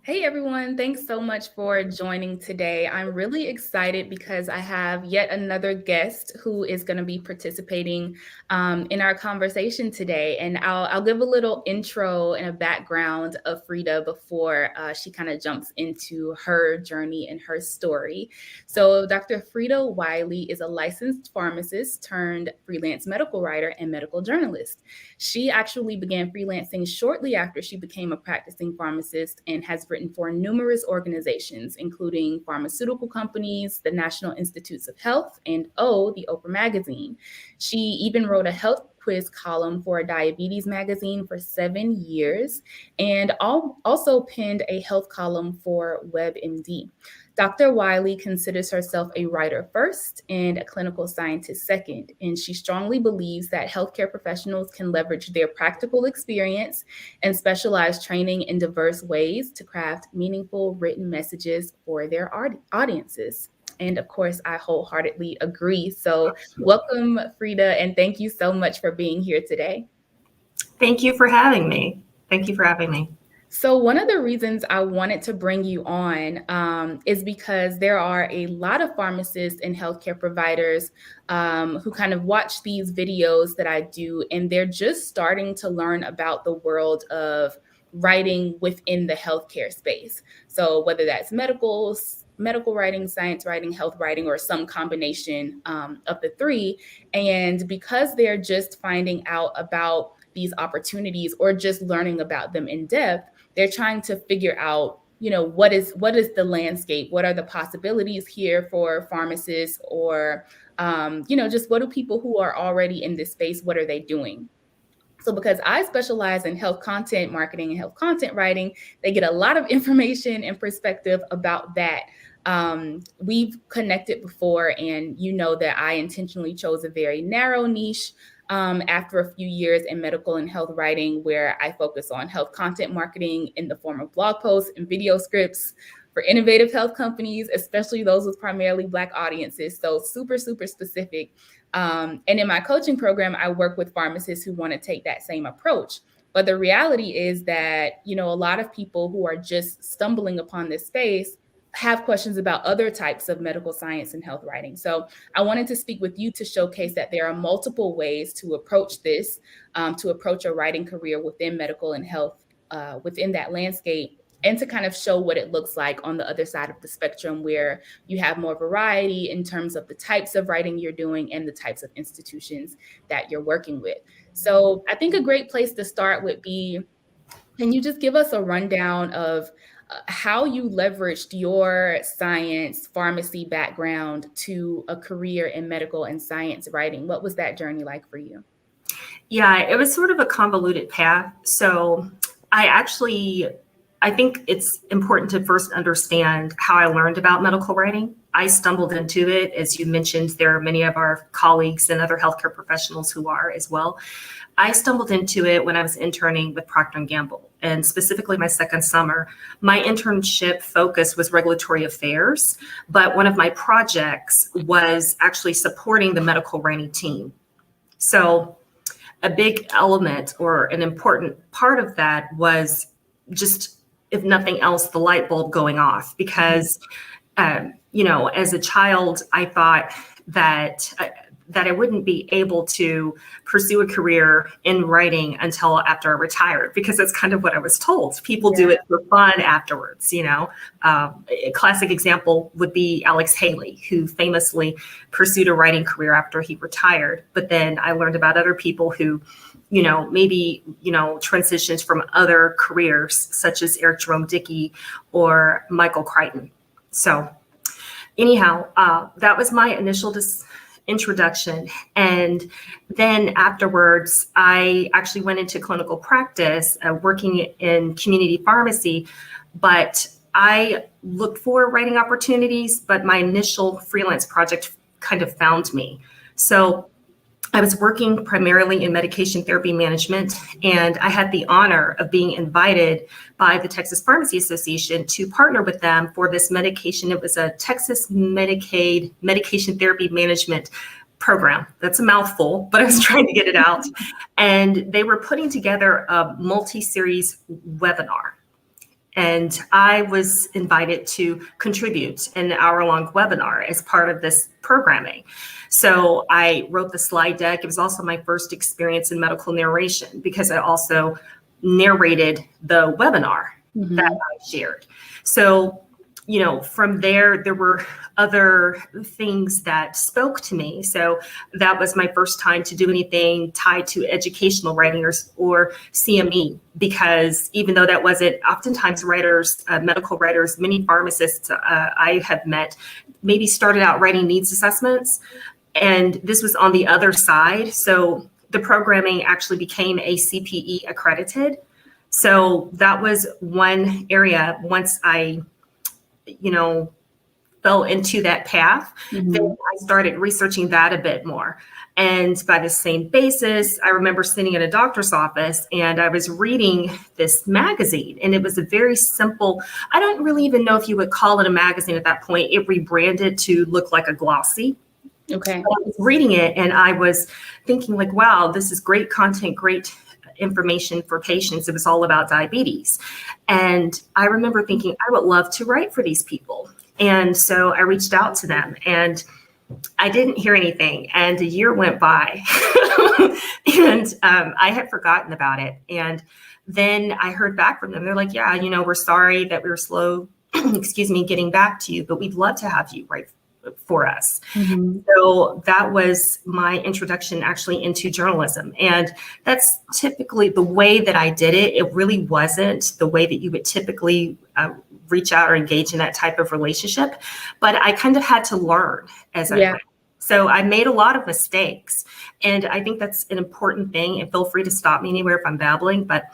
Hey everyone, thanks so much for joining today. I'm really excited because I have yet another guest who is going to be participating in our conversation today. And I'll give a little intro and a background of Frieda before she kind of jumps into her journey and her story. So, Dr. Frieda Wiley is a licensed pharmacist turned freelance medical writer and medical journalist. She actually began freelancing shortly after she became a practicing pharmacist and has written for numerous organizations, including pharmaceutical companies, the National Institutes of Health, and the Oprah magazine. She even wrote a health quiz column for a diabetes magazine for 7 years and also penned a health column for WebMD. Dr. Wiley considers herself a writer first and a clinical scientist second, and she strongly believes that healthcare professionals can leverage their practical experience and specialized training in diverse ways to craft meaningful written messages for their audiences. And of course, I wholeheartedly agree. So, welcome, Frieda, and thank you so much for being here today. Thank you for having me. Thank you for having me. So one of the reasons I wanted to bring you on is because there are a lot of pharmacists and healthcare providers who kind of watch these videos that I do, and they're just starting to learn about the world of writing within the healthcare space. So whether that's medical writing, science writing, health writing, or some combination of the three. And because they're just finding out about these opportunities or just learning about them in depth, they're trying to figure out, what is the landscape? What are the possibilities here for pharmacists, or, just what do people who are already in this space, what are they doing? So because I specialize in health content marketing and health content writing, they get a lot of information and perspective about that. We've connected before, and you know that I intentionally chose a very narrow niche after a few years in medical and health writing, where I focus on health content marketing in the form of blog posts and video scripts for innovative health companies, especially those with primarily Black audiences. So super, super specific. And in my coaching program, I work with pharmacists who want to take that same approach. But the reality is that, a lot of people who are just stumbling upon this space have questions about other types of medical science and health writing. So I wanted to speak with you to showcase that there are multiple ways to approach this, to approach a writing career within medical and health, within that landscape, and to kind of show what it looks like on the other side of the spectrum, where you have more variety in terms of the types of writing you're doing and the types of institutions that you're working with. So I think a great place to start would be, can you just give us a rundown of how you leveraged your science pharmacy background to a career in medical and science writing? What was that journey like for you? Yeah, it was sort of a convoluted path. So I think it's important to first understand how I learned about medical writing. I stumbled into it. As you mentioned, there are many of our colleagues and other healthcare professionals who are as well. I stumbled into it when I was interning with Procter & Gamble, and specifically my second summer. My internship focus was regulatory affairs, but one of my projects was actually supporting the medical writing team. So a big element or an important part of that was just, if nothing else, the light bulb going off, because, as a child, I thought that I wouldn't be able to pursue a career in writing until after I retired, because that's kind of what I was told. People do it for fun afterwards, A classic example would be Alex Haley, who famously pursued a writing career after he retired. But then I learned about other people who, maybe transitions from other careers, such as Eric Jerome Dickey or Michael Crichton. So anyhow, that was my initial introduction. And then afterwards, I actually went into clinical practice, working in community pharmacy, but I looked for writing opportunities, but my initial freelance project kind of found me. So I was working primarily in medication therapy management, and I had the honor of being invited by the Texas Pharmacy Association to partner with them for this medication. It was a Texas Medicaid medication therapy management program. That's a mouthful, but I was trying to get it out. And they were putting together a multi-series webinar. And I was invited to contribute an hour-long webinar as part of this programming. So I wrote the slide deck. It was also my first experience in medical narration because I also narrated the webinar that I shared. So, from there were other things that spoke to me. So that was my first time to do anything tied to educational writing or CME, because even though that wasn't, oftentimes writers, medical writers, many pharmacists I have met maybe started out writing needs assessments, and this was on the other side. So the programming actually became a CPE accredited. So that was one area. Once I fell into that path, then I started researching that a bit more. And by the same basis, I remember sitting in a doctor's office and I was reading this magazine, and it was a very simple, I don't really even know if you would call it a magazine at that point. It rebranded to look like a glossy. Okay. I was reading it and I was thinking like, wow, this is great content, great information for patients. It was all about diabetes. And I remember thinking, I would love to write for these people. And so I reached out to them and I didn't hear anything. And a year went by and I had forgotten about it. And then I heard back from them. They're like, yeah, we're sorry that we were slow, getting back to you, but we'd love to have you write for us. So that was my introduction actually into journalism. And that's typically the way that I did it. It really wasn't the way that you would typically reach out or engage in that type of relationship. But I kind of had to learn as I went. So I made a lot of mistakes. And I think that's an important thing. And feel free to stop me anywhere if I'm babbling. But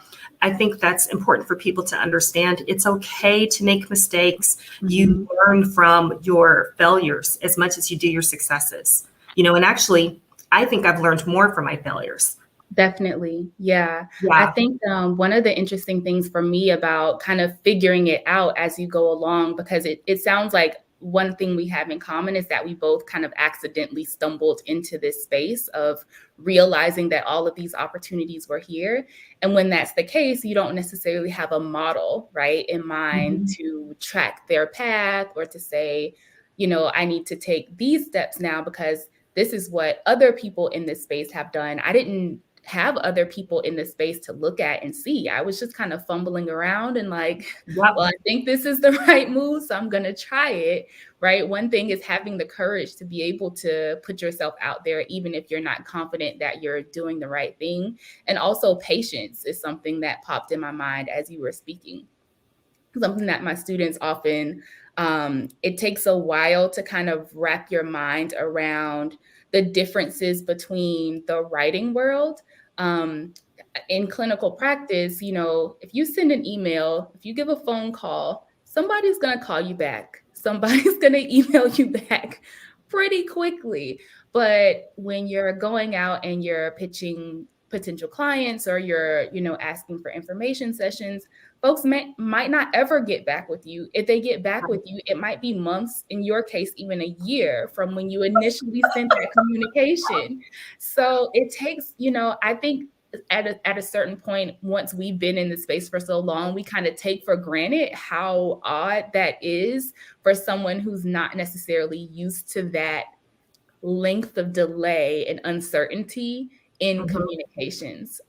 I think that's important for people to understand. It's okay to make mistakes. You learn from your failures as much as you do your successes. And actually, I think I've learned more from my failures. Definitely. Yeah. I think one of the interesting things for me about kind of figuring it out as you go along, because it sounds like one thing we have in common is that we both kind of accidentally stumbled into this space of realizing that all of these opportunities were here. And when that's the case, you don't necessarily have a model, right, in mind to track their path or to say, I need to take these steps now because this is what other people in this space have done. I didn't have other people in the space to look at and see. I was just kind of fumbling around and like, well, I think this is the right move, so I'm going to try it, right? One thing is having the courage to be able to put yourself out there, even if you're not confident that you're doing the right thing. And also patience is something that popped in my mind as you were speaking. Something that my students often, it takes a while to kind of wrap your mind around the differences between the writing world. In clinical practice, if you send an email, if you give a phone call, somebody's going to call you back. Somebody's going to email you back pretty quickly. But when you're going out and you're pitching potential clients or you're, asking for information sessions, folks might not ever get back with you. If they get back with you, it might be months, in your case, even a year from when you initially sent that communication. So it takes, I think at a certain point, once we've been in the space for so long, we kind of take for granted how odd that is for someone who's not necessarily used to that length of delay and uncertainty in communications.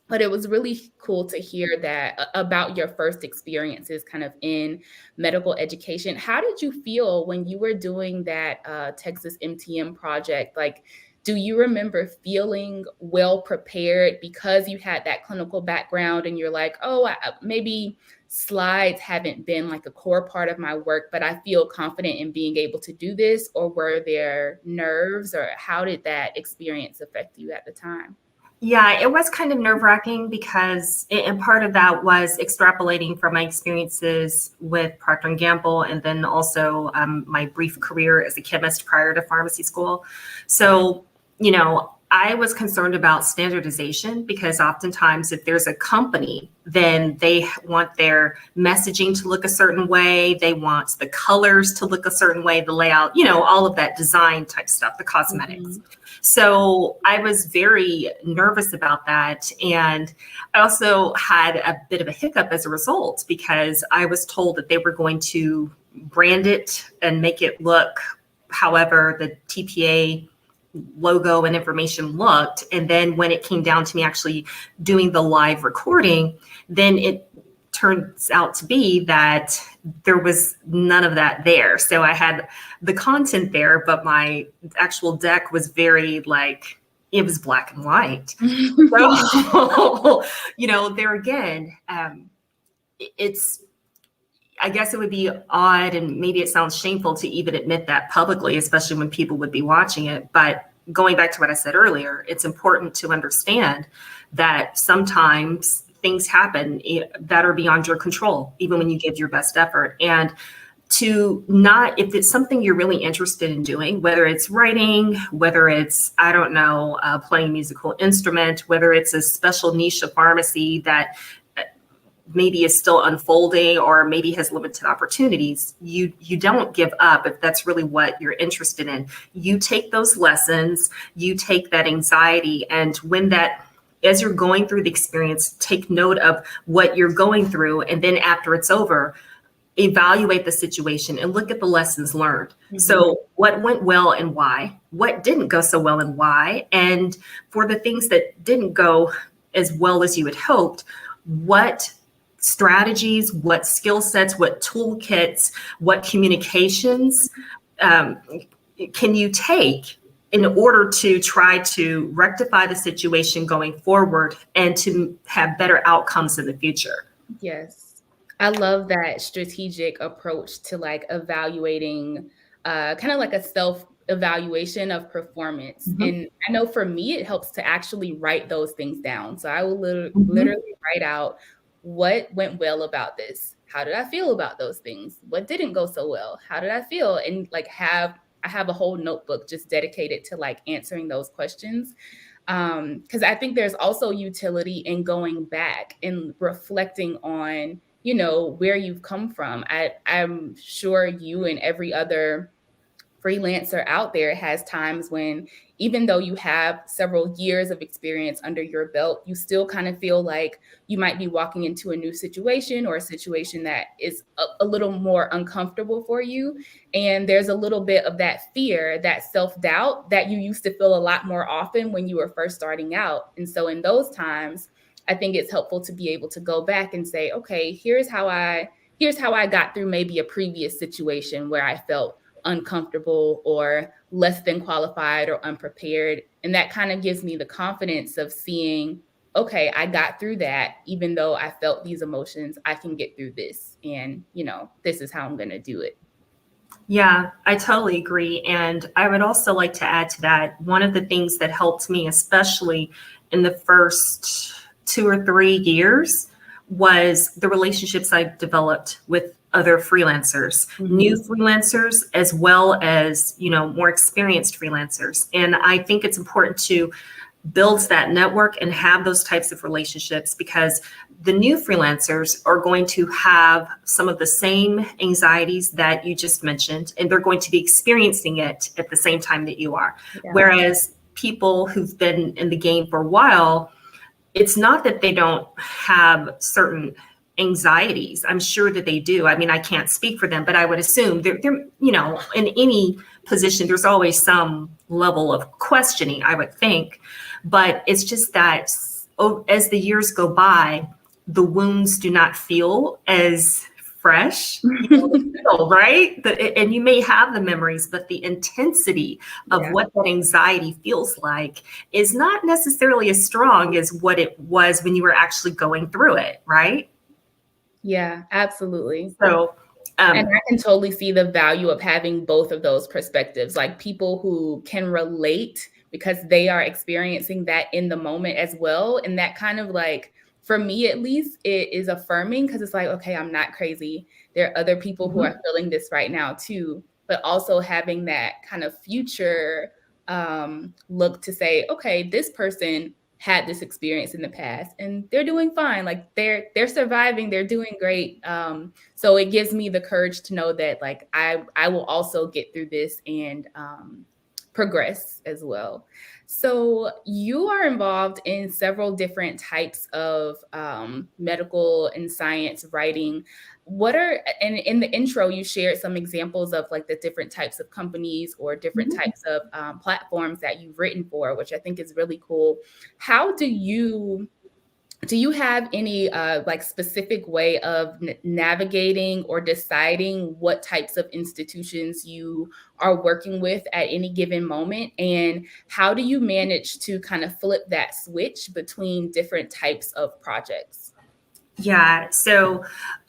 But it was really cool to hear that about your first experiences kind of in medical education. How did you feel when you were doing that Texas MTM project? Like, do you remember feeling well prepared because you had that clinical background and you're like, oh, maybe slides haven't been like a core part of my work, but I feel confident in being able to do this? Or were there nerves, or how did that experience affect you at the time? Yeah, it was kind of nerve-wracking because, and part of that was extrapolating from my experiences with Procter & Gamble and then also my brief career as a chemist prior to pharmacy school. So, I was concerned about standardization because oftentimes if there's a company, then they want their messaging to look a certain way. They want the colors to look a certain way, the layout, all of that design type stuff, the cosmetics. So I was very nervous about that. And I also had a bit of a hiccup as a result because I was told that they were going to brand it and make it look however the TPA logo and information looked. And then when it came down to me actually doing the live recording, then it turns out to be that there was none of that there. So I had the content there, but my actual deck was very it was black and white. So, there again, I guess it would be odd and maybe it sounds shameful to even admit that publicly, especially when people would be watching it. But going back to what I said earlier, it's important to understand that sometimes things happen that are beyond your control, even when you give your best effort. And if it's something you're really interested in doing, whether it's writing, whether it's, playing a musical instrument, whether it's a special niche of pharmacy that maybe is still unfolding or maybe has limited opportunities, you don't give up if that's really what you're interested in. You take those lessons, you take that anxiety, and as you're going through the experience, take note of what you're going through, and then after it's over, evaluate the situation and look at the lessons learned. Mm-hmm. So what went well and why? What didn't go so well and why? And for the things that didn't go as well as you had hoped, what strategies, what skill sets, what toolkits, what communications can you take in order to try to rectify the situation going forward and to have better outcomes in the future? Yes. I love that strategic approach to evaluating, kind of like a self-evaluation of performance. Mm-hmm. And I know for me, it helps to actually write those things down. So I will literally write out what went well about this. How did I feel about those things? What didn't go so well? How did I feel? And I have a whole notebook just dedicated to answering those questions. Because I think there's also utility in going back and reflecting on, where you've come from. I'm sure you and every other freelancer out there has times when, even though you have several years of experience under your belt, you still kind of feel like you might be walking into a new situation or a situation that is a little more uncomfortable for you. And there's a little bit of that fear, that self-doubt that you used to feel a lot more often when you were first starting out. And so in those times, I think it's helpful to be able to go back and say, okay, here's how I got through maybe a previous situation where I felt uncomfortable or less than qualified or unprepared. And that kind of gives me the confidence of seeing, okay, I got through that. Even though I felt these emotions, I can get through this. And, this is how I'm going to do it. Yeah, I totally agree. And I would also like to add to that, one of the things that helped me, especially in the first 2 or 3 years, was the relationships I developed with other freelancers, new freelancers, as well as, more experienced freelancers. And I think it's important to build that network and have those types of relationships, because the new freelancers are going to have some of the same anxieties that you just mentioned, and they're going to be experiencing it at the same time that you are. Yeah. Whereas people who've been in the game for a while, it's not that they don't have certain anxieties. I'm sure that they do. I mean, I can't speak for them, but I would assume they're in any position, there's always some level of questioning, I would think. But it's just that as the years go by, the wounds do not feel as fresh, right? And you may have the memories, but the intensity of what that anxiety feels like is not necessarily as strong as what it was when you were actually going through it, right? Yeah, absolutely. So, and I can totally see the value of having both of those perspectives, like people who can relate because they are experiencing that in the moment as well. And that kind of for me, at least, it is affirming because it's okay, I'm not crazy. There are other people who are feeling this right now too, but also having that kind of future look to say, okay, this person had this experience in the past and they're doing fine. Like they're surviving, they're doing great. So it gives me the courage to know that like I will also get through this and progress as well. So you are involved in several different types of medical and science writing. And in the intro, you shared some examples of like the different types of companies or different types of platforms that you've written for, which I think is really cool. How do you have any like specific way of navigating or deciding what types of institutions you are working with at any given moment? And how do you manage to kind of flip that switch between different types of projects? Yeah. So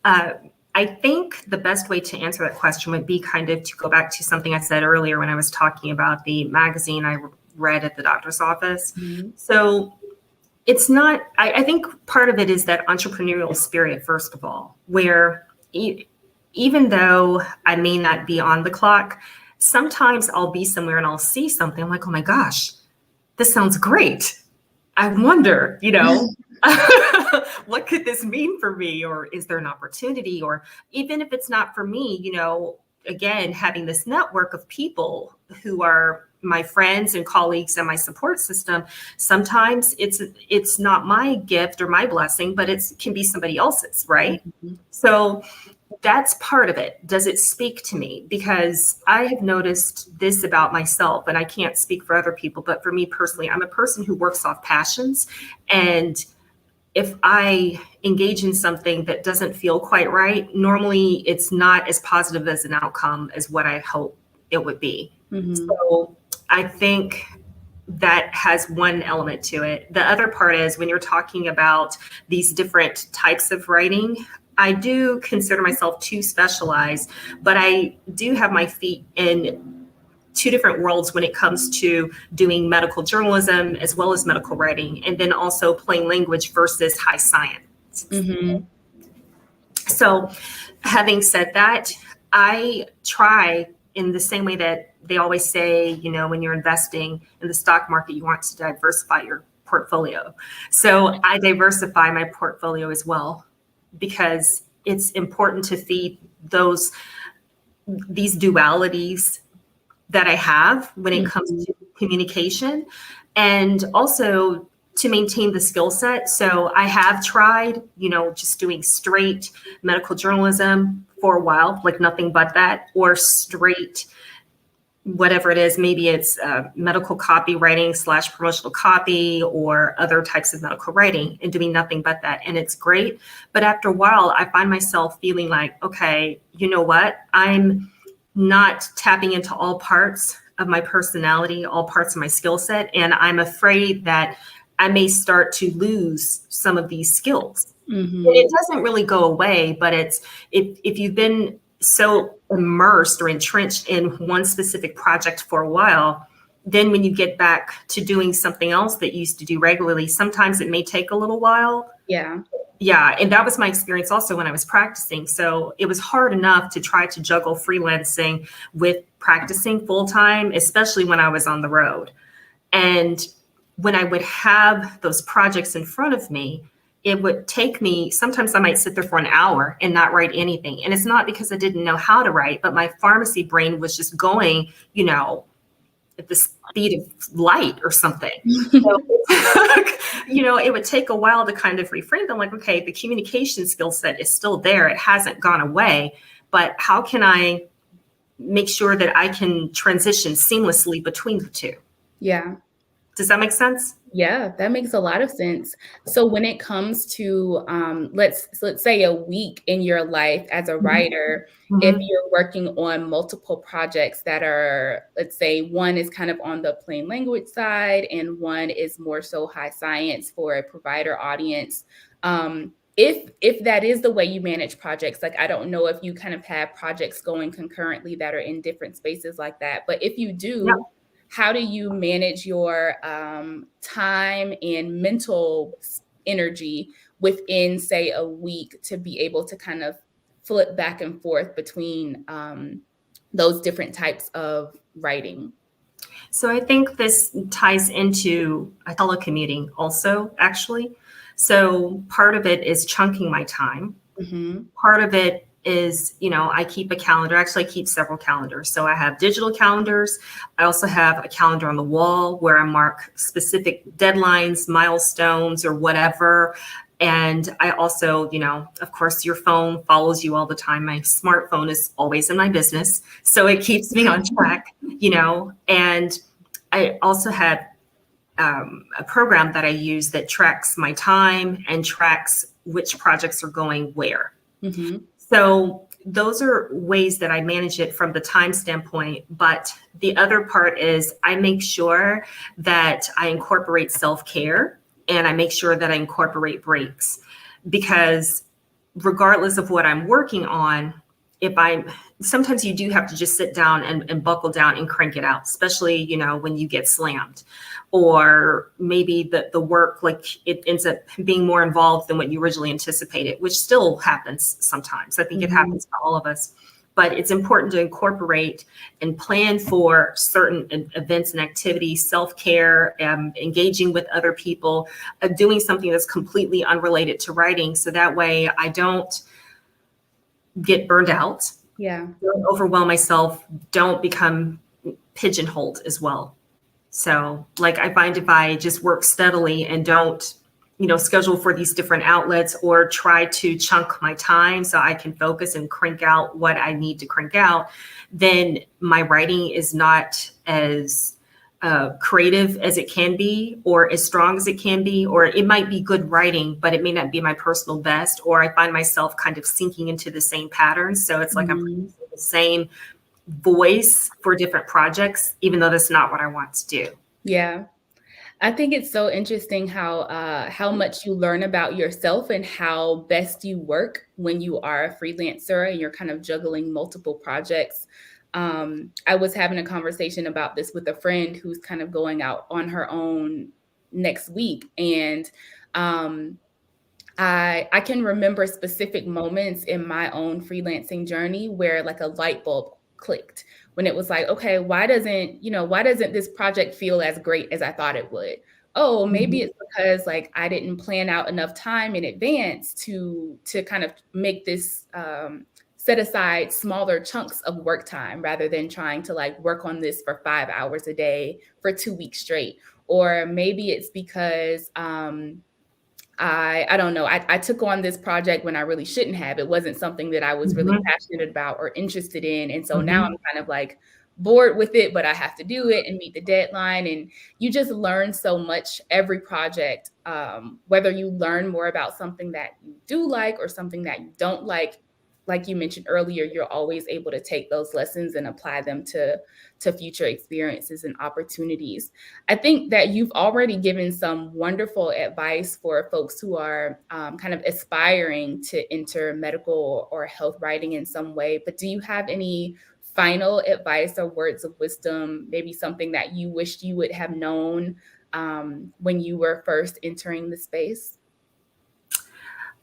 I think the best way to answer that question would be kind of to go back to something I said earlier when I was talking about the magazine I read at the doctor's office. Mm-hmm. So it's not, I think part of it is that entrepreneurial spirit, first of all, where even though I may not be on the clock, sometimes I'll be somewhere and I'll see something. I'm like, oh my gosh, this sounds great. I wonder, what could this mean for me? Or is there an opportunity? Or even if it's not for me, again, having this network of people who are my friends and colleagues and my support system, sometimes it's not my gift or my blessing, but it can be somebody else's, right? Mm-hmm. So that's part of it. Does it speak to me? Because I have noticed this about myself, and I can't speak for other people, but for me personally, I'm a person who works off passions. And if I engage in something that doesn't feel quite right, normally it's not as positive as an outcome as what I hope it would be. Mm-hmm. So I think that has one element to it. The other part is when you're talking about these different types of writing, I do consider myself too specialized, but I do have my feet in two different worlds when it comes to doing medical journalism as well as medical writing, and then also plain language versus high science. Mm-hmm. So having said that, I try in the same way that they always say, when you're investing in the stock market, you want to diversify your portfolio. So I diversify my portfolio as well, because it's important to feed these dualities that I have when it comes to communication, and also to maintain the skill set. So I have tried, just doing straight medical journalism for a while, like nothing but that, or straight whatever it is. Maybe it's medical copywriting / promotional copy or other types of medical writing, and doing nothing but that. And it's great. But after a while, I find myself feeling like, okay, you know what? I'm not tapping into all parts of my personality, all parts of my skill set. And I'm afraid that I may start to lose some of these skills. Mm-hmm. And it doesn't really go away, but it's if you've been so immersed or entrenched in one specific project for a while, then when you get back to doing something else that you used to do regularly, sometimes it may take a little while. Yeah. Yeah. And that was my experience also when I was practicing. So it was hard enough to try to juggle freelancing with practicing full time, especially when I was on the road. And when I would have those projects in front of me, it would take me, sometimes I might sit there for an hour and not write anything. And it's not because I didn't know how to write, but my pharmacy brain was just going, at the speed of light or something. So, it would take a while to kind of reframe them. Like, okay, the communication skill set is still there. It hasn't gone away, but how can I make sure that I can transition seamlessly between the two? Yeah. Does that make sense? Yeah, that makes a lot of sense. So when it comes to, let's say a week in your life as a writer, mm-hmm. if you're working on multiple projects that are, let's say one is kind of on the plain language side and one is more so high science for a provider audience, if that is the way you manage projects, like I don't know if you kind of have projects going concurrently that are in different spaces like that, but if you do, yeah. How do you manage your time and mental energy within, say, a week to be able to kind of flip back and forth between those different types of writing? So I think this ties into telecommuting also, actually. So part of it is chunking my time. Mm-hmm. Part of it is, I keep a calendar. Actually, I keep several calendars. So I have digital calendars. I also have a calendar on the wall where I mark specific deadlines, milestones, or whatever. And I also, of course, your phone follows you all the time. My smartphone is always in my business. So it keeps me on track, and I also have a program that I use that tracks my time and tracks which projects are going where. Mm-hmm. So those are ways that I manage it from the time standpoint. But the other part is I make sure that I incorporate self-care and I make sure that I incorporate breaks, because regardless of what I'm working on, sometimes you do have to just sit down and buckle down and crank it out, especially, when you get slammed, or maybe the work, like it ends up being more involved than what you originally anticipated, which still happens sometimes. I think it happens to all of us, but it's important to incorporate and plan for certain events and activities, self-care, engaging with other people, doing something that's completely unrelated to writing. So that way I don't get burned out. Yeah. Don't overwhelm myself. Don't become pigeonholed as well. So like I find if I just work steadily and don't, schedule for these different outlets or try to chunk my time so I can focus and crank out what I need to crank out, then my writing is not as creative as it can be, or as strong as it can be, or it might be good writing, but it may not be my personal best, or I find myself kind of sinking into the same patterns. So it's like I'm producing the same voice for different projects, even though that's not what I want to do. Yeah. I think it's so interesting how much you learn about yourself and how best you work when you are a freelancer and you're kind of juggling multiple projects. I was having a conversation about this with a friend who's kind of going out on her own next week. And I can remember specific moments in my own freelancing journey where like a light bulb clicked, when it was like, okay, why doesn't this project feel as great as I thought it would? Oh, maybe it's because like I didn't plan out enough time in advance to kind of make this set aside smaller chunks of work time rather than trying to like work on this for 5 hours a day for 2 weeks straight. Or maybe it's because I don't know. I took on this project when I really shouldn't have. It wasn't something that I was really passionate about or interested in. And so now I'm kind of like bored with it, but I have to do it and meet the deadline. And you just learn so much every project, whether you learn more about something that you do like or something that you don't like you mentioned earlier, you're always able to take those lessons and apply them to future experiences and opportunities. I think that you've already given some wonderful advice for folks who are kind of aspiring to enter medical or health writing in some way. But do you have any final advice or words of wisdom, maybe something that you wished you would have known when you were first entering the space?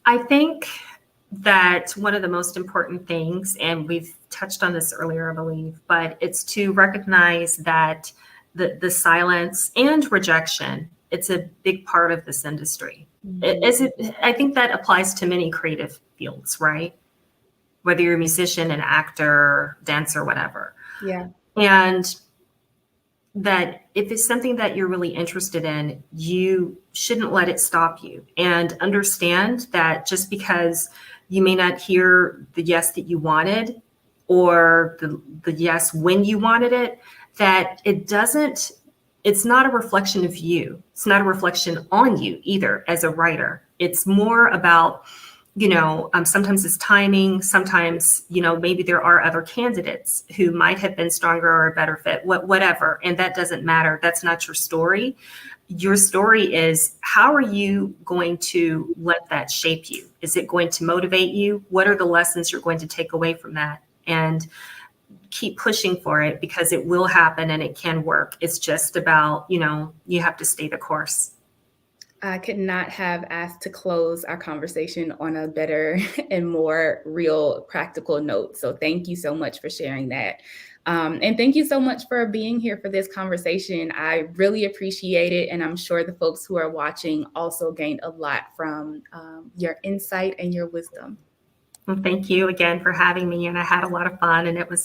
I think that one of the most important things, and we've touched on this earlier, I believe, but it's to recognize that the silence and rejection, it's a big part of this industry. I think that applies to many creative fields, right? Whether you're a musician, an actor, dancer, whatever. Yeah. And that if it's something that you're really interested in, you shouldn't let it stop you. And understand that just because you may not hear the yes that you wanted, or the yes when you wanted it, that it's not a reflection of you. It's not a reflection on you either as a writer. It's more about, sometimes it's timing. Sometimes, maybe there are other candidates who might have been stronger or a better fit, whatever. And that doesn't matter. That's not your story. Your story is, how are you going to let that shape you? Is it going to motivate you? What are the lessons you're going to take away from that? And keep pushing for it, because it will happen and it can work. It's just about, you have to stay the course. I could not have asked to close our conversation on a better and more real, practical note. So thank you so much for sharing that. And thank you so much for being here for this conversation. I really appreciate it. And I'm sure the folks who are watching also gained a lot from your insight and your wisdom. Well, thank you again for having me. And I had a lot of fun, and it was